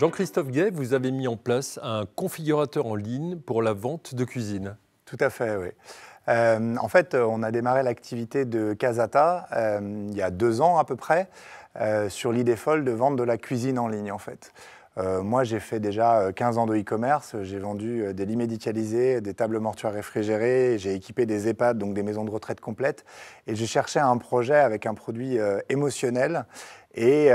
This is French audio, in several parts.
Jean-Christophe Gay, vous avez mis en place un configurateur en ligne pour la vente de cuisine. Tout à fait, oui. En fait, on a démarré l'activité de Casata il y a 2 ans à peu près, sur l'idée folle de vendre de la cuisine en ligne en fait. Moi, j'ai fait déjà 15 ans de e-commerce, j'ai vendu des lits médicalisés, des tables mortuaires réfrigérées, j'ai équipé des EHPAD, donc des maisons de retraite complètes, et je cherchais un projet avec un produit émotionnel et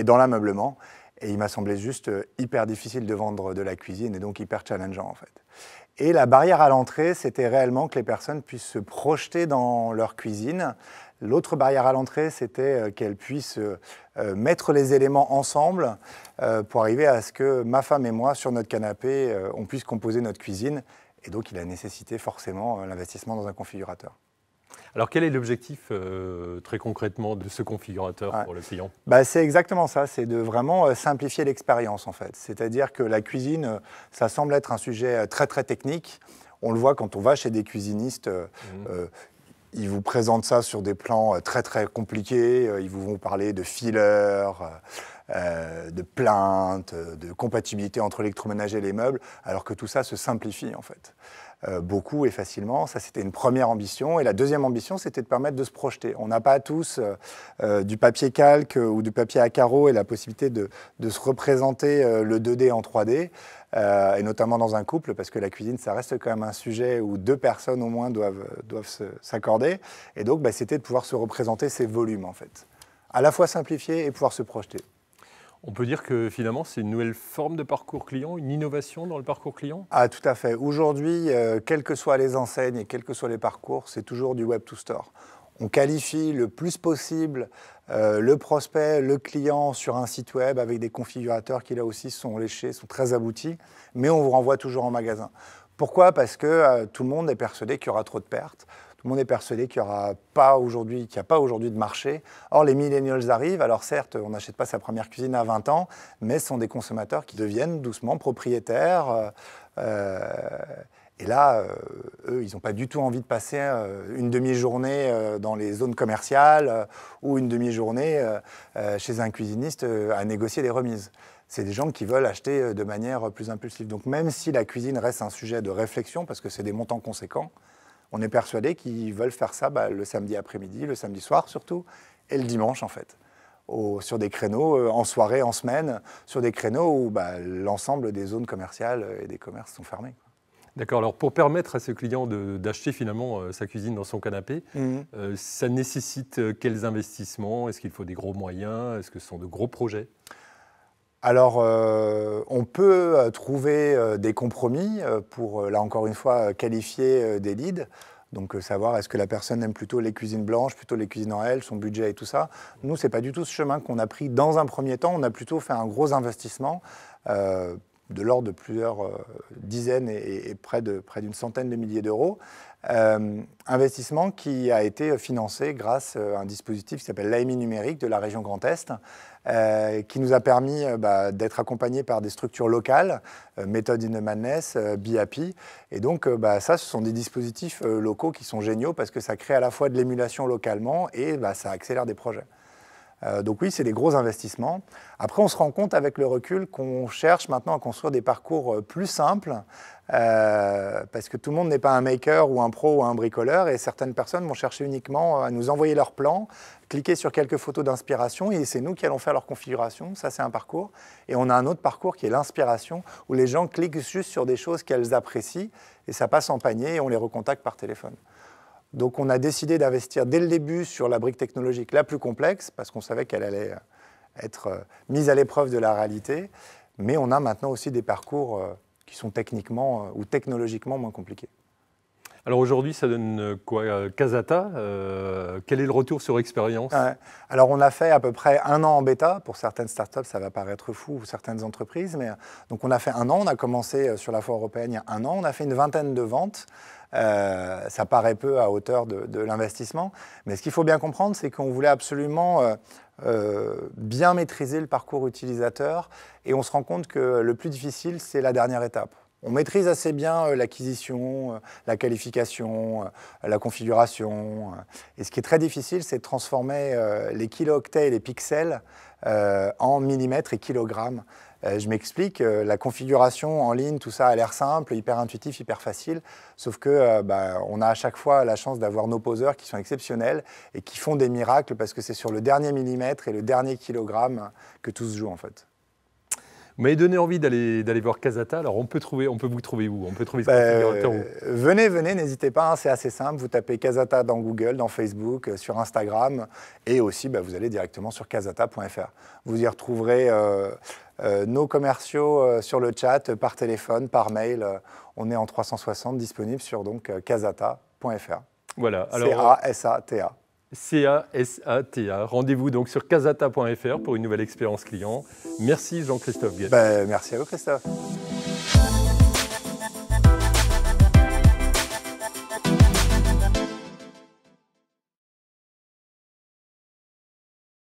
dans l'ameublement. Et il m'a semblé juste hyper difficile de vendre de la cuisine et donc hyper challengeant en fait. Et la barrière à l'entrée, c'était réellement que les personnes puissent se projeter dans leur cuisine. L'autre barrière à l'entrée, c'était qu'elles puissent mettre les éléments ensemble pour arriver à ce que ma femme et moi, sur notre canapé, on puisse composer notre cuisine. Et donc, il a nécessité forcément l'investissement dans un configurateur. Alors quel est l'objectif très concrètement de ce configurateur pour le client? C'est exactement ça, c'est de vraiment simplifier l'expérience en fait. C'est-à-dire que la cuisine, ça semble être un sujet très très technique. On le voit quand on va chez des cuisinistes, ils vous présentent ça sur des plans très très compliqués, ils vous vont parler de fillers, de plaintes, de compatibilité entre l'électroménager et les meubles, alors que tout ça se simplifie en fait. Beaucoup et facilement. Ça, c'était une première ambition. Et la deuxième ambition, c'était de permettre de se projeter. On n'a pas tous du papier calque ou du papier à carreaux et la possibilité de se représenter le 2D en 3D, et notamment dans un couple, parce que la cuisine, ça reste quand même un sujet où 2 personnes au moins doivent s'accorder. Et donc, c'était de pouvoir se représenter ces volumes, en fait. À la fois simplifier et pouvoir se projeter. On peut dire que finalement, c'est une nouvelle forme de parcours client, une innovation dans le parcours client? Ah, tout à fait. Aujourd'hui, quelles que soient les enseignes et quels que soient les parcours, c'est toujours du web to store. On qualifie le plus possible le prospect, le client sur un site web avec des configurateurs qui là aussi sont léchés, sont très aboutis, mais on vous renvoie toujours en magasin. Pourquoi? Parce que tout le monde est persuadé qu'il y aura trop de pertes. Tout le monde est persuadé qu'il n'y a pas aujourd'hui de marché. Or, les millennials arrivent. Alors certes, on n'achète pas sa première cuisine à 20 ans, mais ce sont des consommateurs qui deviennent doucement propriétaires. Et là, eux, ils n'ont pas du tout envie de passer une demi-journée dans les zones commerciales ou une demi-journée chez un cuisiniste à négocier des remises. C'est des gens qui veulent acheter de manière plus impulsive. Donc même si la cuisine reste un sujet de réflexion, parce que c'est des montants conséquents, on est persuadé qu'ils veulent faire ça le samedi après-midi, le samedi soir surtout, et le dimanche en fait. Sur des créneaux, en soirée, en semaine, sur des créneaux où l'ensemble des zones commerciales et des commerces sont fermés. D'accord, alors pour permettre à ce client d'acheter finalement sa cuisine dans son canapé, ça nécessite quels investissements? Est-ce qu'il faut des gros moyens? Est-ce que ce sont de gros projets? Alors, on peut trouver des compromis pour, là encore une fois, qualifier des leads. Donc, savoir est-ce que la personne aime plutôt les cuisines blanches, plutôt les cuisines en L, son budget et tout ça. Nous, ce n'est pas du tout ce chemin qu'on a pris dans un premier temps. On a plutôt fait un gros investissement de l'ordre de plusieurs dizaines et près d'une centaine de milliers d'euros. Investissement qui a été financé grâce à un dispositif qui s'appelle l'AMI numérique de la région Grand Est, qui nous a permis d'être accompagnés par des structures locales, Method in the Madness, BIAPI. Et donc, ça, ce sont des dispositifs locaux qui sont géniaux parce que ça crée à la fois de l'émulation localement et ça accélère des projets. Donc oui, c'est des gros investissements. Après, on se rend compte avec le recul qu'on cherche maintenant à construire des parcours plus simples parce que tout le monde n'est pas un maker ou un pro ou un bricoleur et certaines personnes vont chercher uniquement à nous envoyer leur plan, cliquer sur quelques photos d'inspiration et c'est nous qui allons faire leur configuration. Ça, c'est un parcours. Et on a un autre parcours qui est l'inspiration où les gens cliquent juste sur des choses qu'elles apprécient et ça passe en panier et on les recontacte par téléphone. Donc on a décidé d'investir dès le début sur la brique technologique la plus complexe, parce qu'on savait qu'elle allait être mise à l'épreuve de la réalité, mais on a maintenant aussi des parcours qui sont techniquement ou technologiquement moins compliqués. Alors aujourd'hui, ça donne quoi? Casata, quel est le retour sur expérience? Alors on a fait à peu près 1 an en bêta. Pour certaines startups, ça va paraître fou, ou certaines entreprises. Mais, donc on a fait 1 an, on a commencé sur la foire européenne il y a 1 an, on a fait une vingtaine de ventes. Ça paraît peu à hauteur de l'investissement. Mais ce qu'il faut bien comprendre, c'est qu'on voulait absolument bien maîtriser le parcours utilisateur. Et on se rend compte que le plus difficile, c'est la dernière étape. On maîtrise assez bien l'acquisition, la qualification, la configuration. Et ce qui est très difficile, c'est de transformer les kilo-octets et les pixels en millimètres et kilogrammes. Je m'explique, la configuration en ligne, tout ça a l'air simple, hyper intuitif, hyper facile, sauf que on a à chaque fois la chance d'avoir nos poseurs qui sont exceptionnels et qui font des miracles parce que c'est sur le dernier millimètre et le dernier kilogramme que tout se joue en fait. Vous m'avez donné envie d'aller voir Casata. Alors, on peut vous trouver où? On peut trouver ce configurateur où? Venez, n'hésitez pas, hein, c'est assez simple. Vous tapez Casata dans Google, dans Facebook, sur Instagram, et aussi vous allez directement sur casata.fr. Vous y retrouverez nos commerciaux sur le chat, par téléphone, par mail. On est en 360 disponible sur casata.fr. Voilà. Alors, CASATA. CASATA. Rendez-vous donc sur casata.fr pour une nouvelle expérience client. Merci Jean-Christophe Guest. Merci à vous Christophe.